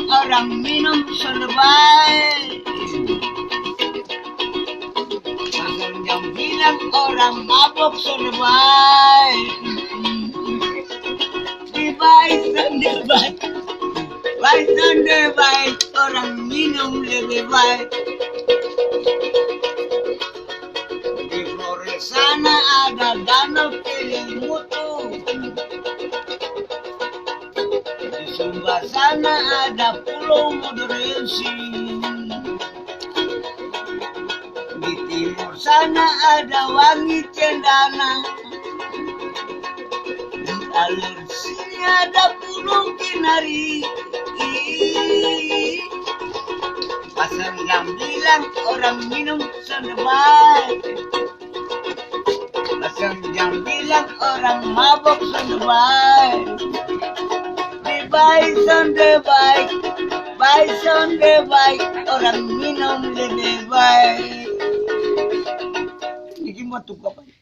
orang minum selebay. Pasal jam bilang orang mabok selebay. Baik dan baik, baik dan baik, orang minum lebih baik. Di Flores sana ada danau Kelimutu, di Sumba sana ada Pulau Moderensi, di timur sana ada Wangi Cendana, di alir sini ada Pulau Kinari. Pasal yang bilang orang minum selebay. Pasal yang bilang orang mabok selebay. Baik sonde baik, baik sonde baik, orang minum lebih baik. Ini mau tukar apa?